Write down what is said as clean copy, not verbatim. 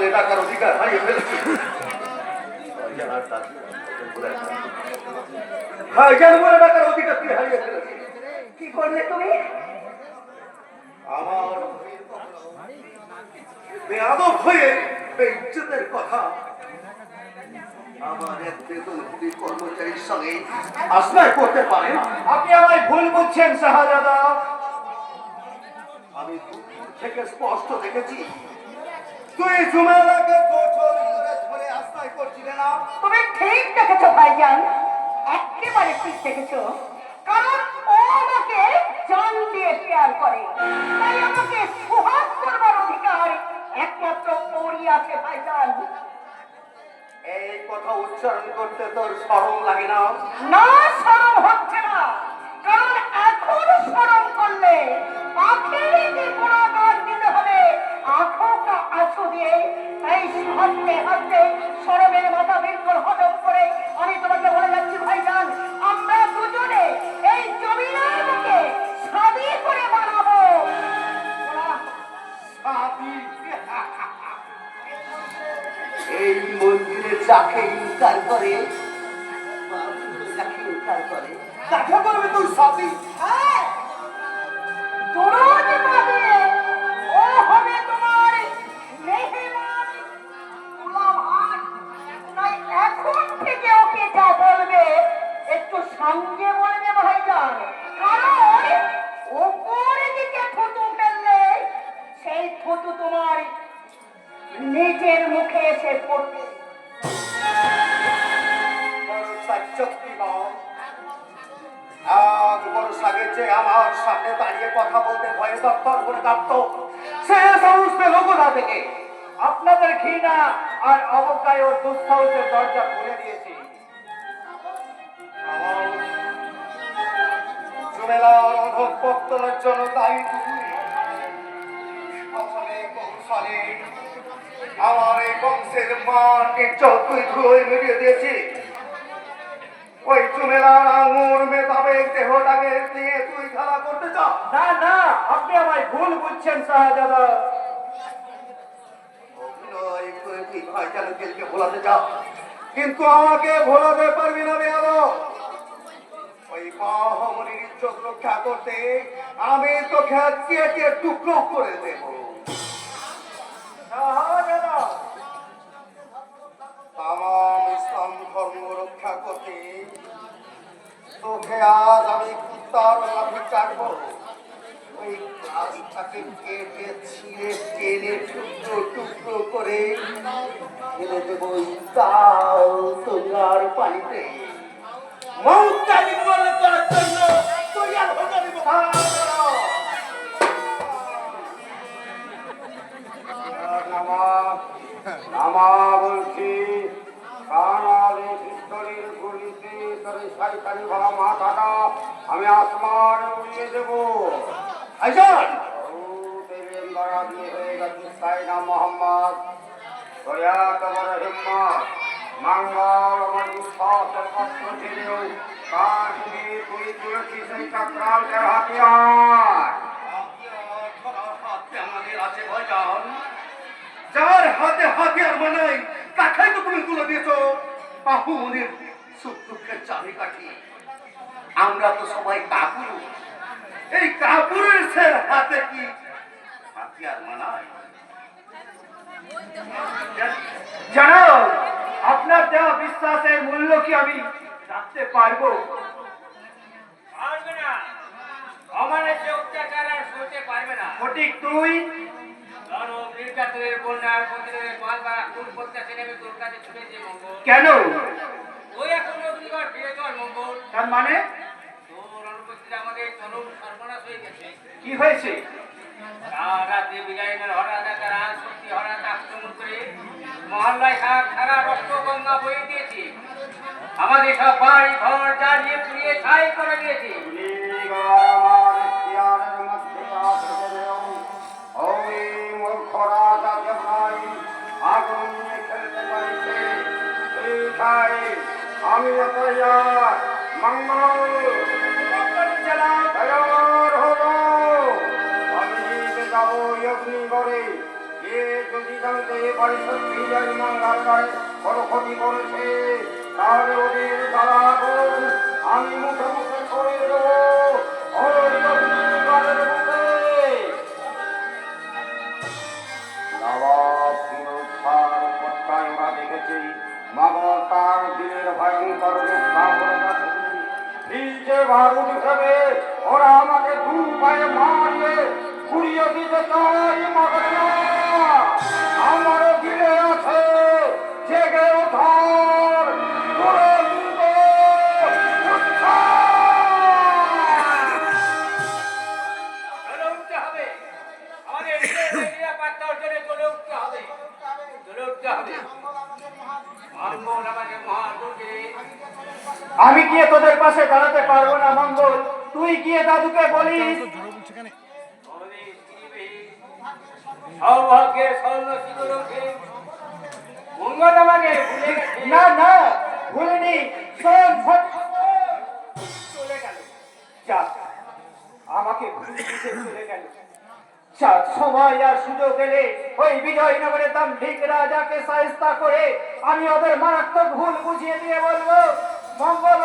বলে টাকার অধিকার হারিয়ে ফেলেছি। ভাইজান বলে টাকার অধিকার তুই হারিয়ে ফেলেছি। কি করলে তুমি? আমার বেয়াদব হয়ে বেইজ্জতের কথা আমার এক বেতনভোগী কর্মচারীর সঙ্গে আশ্রয় করতে পারে না। আপনি আমায় ভুল বুঝছেন শাহজাদা। আমি দূর থেকে স্পষ্ট দেখেছি তুই জুমেলাকে ধরে আশ্রয় করছিলে না। তুমি ঠিক দেখেছো ভাইজান, একেবারে ঠিক দেখেছো। কারণ ও আমাকে জান দিয়ে প্যার করে, তাই আমাকে সুহাগ করবার অধিকার একমাত্র ওরই আছে ভাইজান। এই কথা উচ্চারণ করতে তোর শরম লাগে না? না, শরম হচ্ছে না। কারণ এখন শরম করলে আখেরিতে গুণাগার দিতে হবে আঁখোটা আঁচু দিয়ে। তাই হাসতে হাসতে শরমের মাথা বিলকুল হজম করে আমি তোমাকে বলে যাচ্ছি ভাইজান, আমরা দুজনে এই জমিনের মুখে শাদি করে বানাবো। এই মন্দিরে যাকে ইনকার করে যাকে ইনকার করে তাকে করবে তুই সাথী। হ্যাঁ, দরদ পাবে, ও হবে তোমার মেহমান দুলাভাই। তাই এখন থেকে ওকে যা বলবে একটু সঙ্গে বলবে ভাইজান। কারণ ওপরে দিকে থুতু ফেললে সেই থুতু তোমার নিজের মুখে এসে পড়বে। আমার সামনে দাঁড়িয়ে কথা বলতে ভয়ে দপ্তর করে কাঁপত, সে সাহস পেল কোথা থেকে? আপনাদের ঘৃণা আর অবজ্ঞায় ওর দুঃসাহসের দরজা খুলে দিয়েছি। জুমেলার অধঃপতনের জন্য দায়ী তুমি। ফসলে কৌশলে আমার এই বংশের মান ইজ্জত তুই ধুলোয় মিলিয়ে দিয়েছি। ওই জুমেলার আঙুর মেধাবেগ দেহটাকে নিয়ে তুই খেলা করতে চাও? না না, আপনি আমায় ভুল বুঝছেন শাহজাদা। অভিনয় করে তুই ভাইজানকে ভোলাতে চাও, কিন্তু আমাকে ভোলাতে পারবি না বেয়াদব। ওই মহামণির ইজ্জত রক্ষা করতে আমি তোকে কেটে টুকরো করে দেব। শাহজাদা, তামাম ইসলাম ধর্ম রক্ষা করতে তোকে আজ আমি কুত্তার লাঠি কাটবো। ওই গাছটাকে কেটে ছিঁড়ে টেনে টুকরো টুকরো করে ফেলে দেবো ওই তাও তোলার পানিতে। মৌতটা নির্মূল করার জন্য তৈয়ার হয়ে যাবি। নামা বলছি, কানালে পিস্তলের গুলিতে তোর সাইকারি ভরা মাথাটা আমি আসমান উড়িয়ে দেবো। আইজন তেলেঙ্গানা দিয়ে হয়ে গেছে সাইনা মোহাম্মদ, দয়া তোমার হিম্মত মাঙ্গল আমার বিশ্বাসের কষ্ট ছেড়েও কাজ দিয়ে তুই তুলেছিস সেই চক্রান্তের হাতিয়ার। আমাদের আছে ভয়জান, যার হাতে হাতিয়ার বানাই তাকেই তো তুমি তুলে দিয়েছ বাহুমনির সুখ দুঃখের চাবি কাঠি। আমরা তো সবাই কাপুরু, এই কাপুরের হাতে কি হাতিয়ার মানায়? জানো আপনার দেওয়া বিশ্বাসের মূল্য কি আমি রাখতে পারবো? পারবে না, আমাদের যে অত্যাচার আর সইতে পারবে না। ফটিক তুই ধরো নির্যাতনের বন্যার প্রতিরোধের বারবার কোন প্রত্যাশা নেবে তোর কাছে ছুটে যে মঙ্গল। কেন? ওই এখন অগ্নিগর ফিরে চল মঙ্গল। তার মানে তোর অনুপস্থিতি আমাদের চরম সর্বনাশ হয়ে গেছে। কি হয়েছে? রাতে বিজয়নের হঠাৎ একটা রাজ শক্তি হঠাৎ আক্রমণ করে মহল্লায় সারা রক্ত গঙ্গা বয়ে দিয়েছে। আমাদের সব বাড়ি ঘর জ্বালিয়ে পুড়িয়ে ছাই করে দিয়েছে। আমি মঙ্গল তৈয়ার হলো, আমি যাবো অগ্নিগড়ে। এ যদি জানতে পারি সত্যি জানি মঙ্গল রায় বড় ক্ষতি করেছে, তাহলে ওদের দ্বারা আমি মুখে মুখে করে দেবো ওই অগ্নিকালের মুখে। নবাব ফিরোজ খান পট্টায় ওরা দেখেছি মাগর তার দিনের ভয়ঙ্কর রূপ সামনে নিচে বারুদ হিসেবে ওরা আমাকে দু পায়ে মারিয়ে ঘুরিয়ে দিতে চাই। মগরা আমারও দিলে আছে জেগে ওঠার দুরন্ত চলে উঠতে হবে, আমাদের নিরাপত্তা অর্জনে চলে উঠতে হবে, চলে উঠতে হবে। মঙ্গল আমাকে মহাদুর্গে আমি গিয়ে তোদের পাশে দাঁড়াতে পারবো না মঙ্গল, তুই গিয়ে দাদুকে বলিস আমাদের পৃথিবী সৌভাগ্যের স্বর্ণ শিখর ওঠে। মঙ্গল আমাকে ভুলে গেছে। না না ভুলিনি, সব চলে গেল। যাক, আমাকে ভুলে দিতে চলে গেল। যাক, সময় আর সুযোগ এলে ওই বিজয়নগরের দাম্ভিক রাজাকে সায়স্তা করে আমি ওদের মারাত্মক ভুল বুঝিয়ে দিয়ে বলবো মঙ্গল